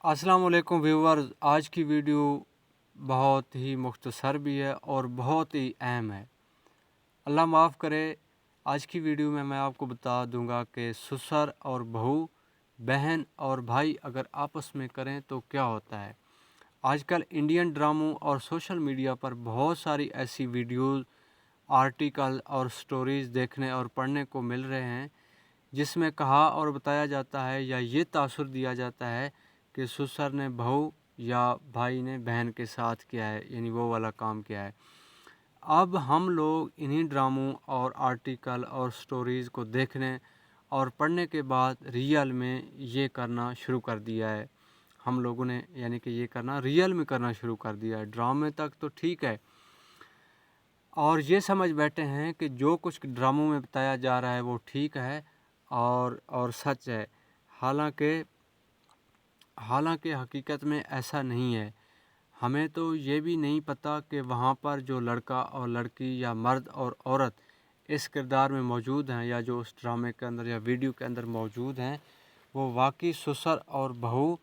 अस्सलाम वालेकुम व्यूवर्स। आज की वीडियो बहुत ही मुख्तसर भी है और बहुत ही अहम है। अल्लाह माफ़ करे, आज की वीडियो में मैं आपको बता दूंगा कि ससुर और बहू, बहन और भाई अगर आपस में करें तो क्या होता है। आजकल इंडियन ड्रामों और सोशल मीडिया पर बहुत सारी ऐसी वीडियोस, आर्टिकल और स्टोरीज़ देखने और पढ़ने को मिल रहे हैं जिसमें कहा और बताया जाता है या ये तासुर दिया जाता है कि ससुर ने बहू या भाई ने बहन के साथ किया है, यानी वो वाला काम किया है। अब हम लोग इन्हीं ड्रामों और आर्टिकल और स्टोरीज़ को देखने और पढ़ने के बाद रियल में ये करना शुरू कर दिया है। हम लोगों ने यानी कि ये करना रियल में करना शुरू कर दिया है। ड्रामे तक तो ठीक है, और ये समझ बैठे हैं कि जो कुछ ड्रामों में बताया जा रहा है वो ठीक है और सच है। हालांकि हालांकि हकीकत में ऐसा नहीं है। हमें तो ये भी नहीं पता कि वहाँ पर जो लड़का और लड़की या मर्द और औरत इस किरदार में मौजूद हैं या जो उस ड्रामे के अंदर या वीडियो के अंदर मौजूद हैं, वो वाकई ससुर और बहू,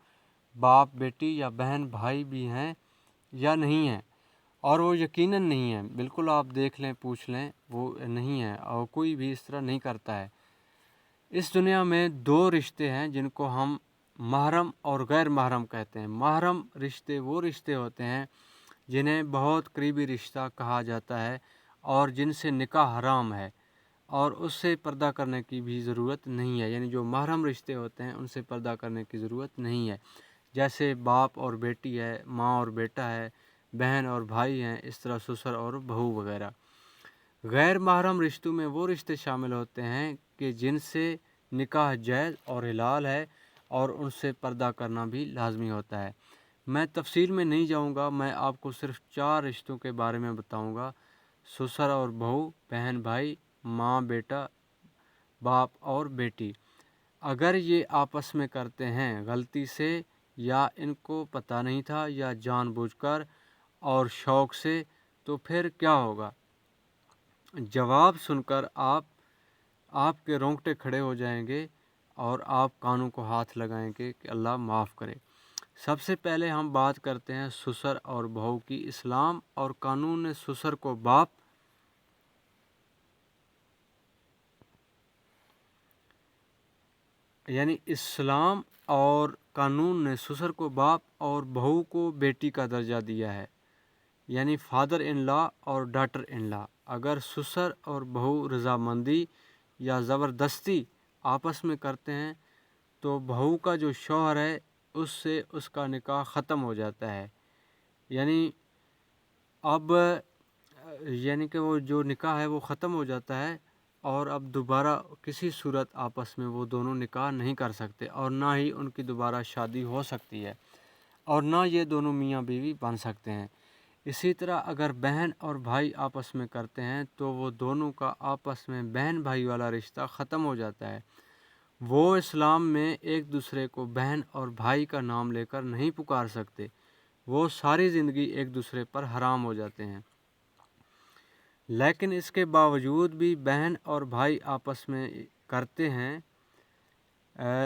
बाप बेटी या बहन भाई भी हैं या नहीं हैं। और वो यकीनन नहीं है। बिल्कुल आप देख लें, पूछ लें, वो नहीं है और कोई भी इस तरह नहीं करता है। इस दुनिया में दो रिश्ते हैं जिनको हम महरम और गैर महरम कहते हैं। महरम रिश्ते वो रिश्ते होते हैं जिन्हें बहुत करीबी रिश्ता कहा जाता है और जिनसे निकाह हराम है और उससे पर्दा करने की भी ज़रूरत नहीं है। यानी जो महरम रिश्ते होते हैं उनसे पर्दा करने की ज़रूरत नहीं है। जैसे बाप और बेटी है, माँ और बेटा है, बहन और भाई हैं, इस तरह ससुर और बहू वगैरह। गैर महरम रिश्तों में वो रिश्ते शामिल होते हैं कि जिनसे निकाह जायज़ और हलाल है और उनसे पर्दा करना भी लाजमी होता है। मैं तफसील में नहीं जाऊंगा, मैं आपको सिर्फ 4 रिश्तों के बारे में बताऊंगा: ससुर और बहू, बहन भाई, माँ बेटा, बाप और बेटी। अगर ये आपस में करते हैं गलती से, या इनको पता नहीं था, या जानबूझकर और शौक़ से, तो फिर क्या होगा? जवाब सुनकर आपके रोंगटे खड़े हो जाएंगे और आप कानों को हाथ लगाएंगे कि अल्लाह माफ़ करे। सबसे पहले हम बात करते हैं ससुर और बहू की। इस्लाम और कानून ने ससुर को बाप यानी इस्लाम और कानून ने ससुर को बाप और बहू को बेटी का दर्जा दिया है, यानी फादर इन लॉ और डॉटर इन लॉ। अगर ससुर और बहू रजामंदी या ज़बरदस्ती आपस में करते हैं तो बहू का जो शौहर है उससे उसका निकाह ख़त्म हो जाता है। यानी अब यानी कि वो जो निकाह है वो ख़त्म हो जाता है और अब दोबारा किसी सूरत आपस में वो दोनों निकाह नहीं कर सकते और ना ही उनकी दोबारा शादी हो सकती है और ना ये दोनों मियाँ बीवी बन सकते हैं। इसी तरह अगर बहन और भाई आपस में करते हैं तो वो दोनों का आपस में बहन भाई वाला रिश्ता ख़त्म हो जाता है। वो इस्लाम में एक दूसरे को बहन और भाई का नाम लेकर नहीं पुकार सकते। वो सारी ज़िंदगी एक दूसरे पर हराम हो जाते हैं। लेकिन इसके बावजूद भी बहन और भाई आपस में करते हैं,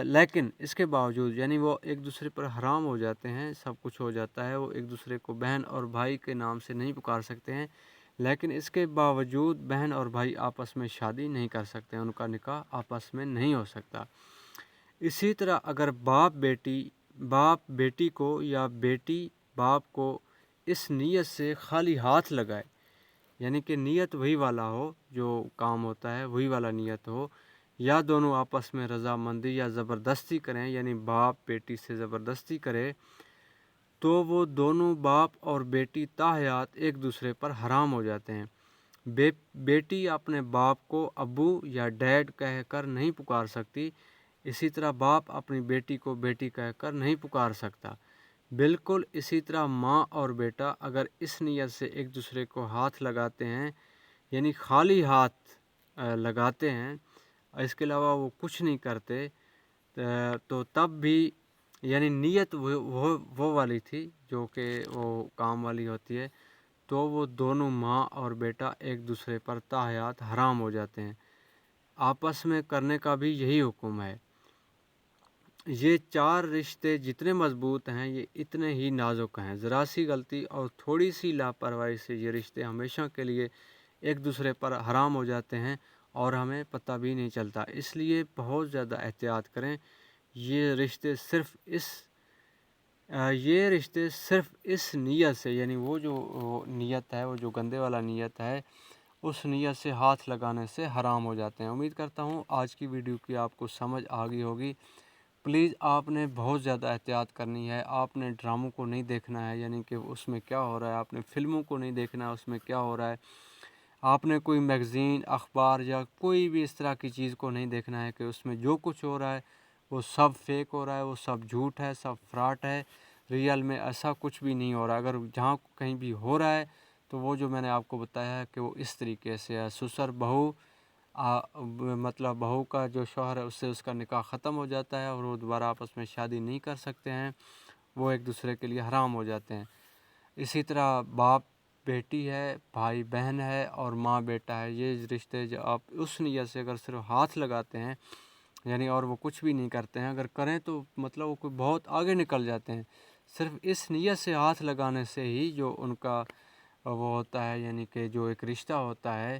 लेकिन इसके बावजूद यानी वो एक दूसरे पर हराम हो जाते हैं, सब कुछ हो जाता है, वो एक दूसरे को बहन और भाई के नाम से नहीं पुकार सकते हैं। लेकिन इसके बावजूद बहन और भाई आपस में शादी नहीं कर सकते, उनका निकाह आपस में नहीं हो सकता। इसी तरह अगर बाप बेटी को या बेटी बाप को इस नीयत से खाली हाथ लगाए, यानी कि नीयत वही वाला हो, जो काम होता है वही वाला नीयत हो, या दोनों आपस में रजामंदी या ज़बरदस्ती करें, यानी बाप बेटी से ज़बरदस्ती करे, तो वो दोनों बाप और बेटी ताहयात एक दूसरे पर हराम हो जाते हैं। बेटी अपने बाप को अब्बू या डैड कहकर नहीं पुकार सकती। इसी तरह बाप अपनी बेटी को बेटी कहकर नहीं पुकार सकता। बिल्कुल इसी तरह माँ और बेटा अगर इस नीयत से एक दूसरे को हाथ लगाते हैं, यानी खाली हाथ लगाते हैं, इसके अलावा वो कुछ नहीं करते, तो तब भी यानी नीयत वो वाली थी जो कि वो काम वाली होती है, तो वो दोनों माँ और बेटा एक दूसरे पर ताहयात हराम हो जाते हैं। आपस में करने का भी यही हुक्म है। یہ 4 رشتے جتنے مضبوط ہیں یہ اتنے ہی نازک ہیں۔ ذرا سی غلطی اور تھوڑی سی لاپرواہی سے یہ رشتے ہمیشہ کے لیے ایک دوسرے پر حرام ہو جاتے ہیں اور ہمیں پتہ بھی نہیں چلتا۔ اس لیے بہت زیادہ احتیاط کریں۔ یہ رشتے صرف اس نیت سے، یعنی وہ جو نیت ہے، وہ جو گندے والا نیت ہے، اس نیت سے ہاتھ لگانے سے حرام ہو جاتے ہیں۔ امید کرتا ہوں آج کی ویڈیو کی آپ کو سمجھ آ گئی ہوگی۔ پلیز آپ نے بہت زیادہ احتیاط کرنی ہے۔ آپ نے ڈراموں کو نہیں دیکھنا ہے، یعنی کہ اس میں کیا ہو رہا ہے، آپ نے فلموں کو نہیں دیکھنا ہے اس میں کیا ہو رہا ہے، آپ نے کوئی میگزین، اخبار یا کوئی بھی اس طرح کی چیز کو نہیں دیکھنا ہے کہ اس میں جو کچھ ہو رہا ہے وہ سب فیک ہو رہا ہے، وہ سب جھوٹ ہے، سب فراڈ ہے۔ ریئل میں ایسا کچھ بھی نہیں ہو رہا ہے۔ اگر جہاں کہیں بھی ہو رہا ہے تو وہ جو میں نے آپ کو بتایا ہے کہ وہ اس طریقے سے ہے، سسر بہو مطلب بہو کا جو شوہر ہے اس سے اس کا نکاح ختم ہو جاتا ہے اور وہ دوبارہ آپس میں شادی نہیں کر سکتے ہیں، وہ ایک دوسرے کے لیے حرام ہو جاتے ہیں۔ اسی طرح باپ بیٹی ہے، بھائی بہن ہے اور ماں بیٹا ہے، یہ رشتے جو آپ اس نیت سے اگر صرف ہاتھ لگاتے ہیں، یعنی اور وہ کچھ بھی نہیں کرتے ہیں، اگر کریں تو مطلب وہ کوئی بہت آگے نکل جاتے ہیں۔ صرف اس نیت سے ہاتھ لگانے سے ہی جو ان کا وہ ہوتا ہے، یعنی کہ جو ایک رشتہ ہوتا ہے،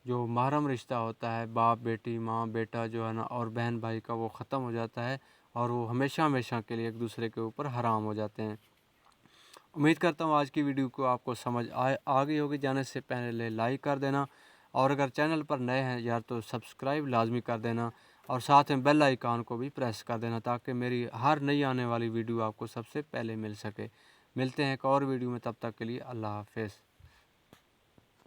جو محرم رشتہ ہوتا ہے، باپ بیٹی، ماں بیٹا جو ہے نا، اور بہن بھائی کا، وہ ختم ہو جاتا ہے اور وہ ہمیشہ ہمیشہ کے لیے ایک دوسرے کے اوپر حرام ہو جاتے ہیں۔ امید کرتا ہوں آج کی ویڈیو کو آپ کو سمجھ آ گئی ہوگی۔ جانے سے پہلے لائک کر دینا، اور اگر چینل پر نئے ہیں یار تو سبسکرائب لازمی کر دینا، اور ساتھ میں بیل آئیکن کو بھی پریس کر دینا تاکہ میری ہر نئی آنے والی ویڈیو آپ کو سب سے پہلے مل سکے۔ ملتے ہیں ایک اور ویڈیو میں، تب تک کے لیے اللہ حافظ۔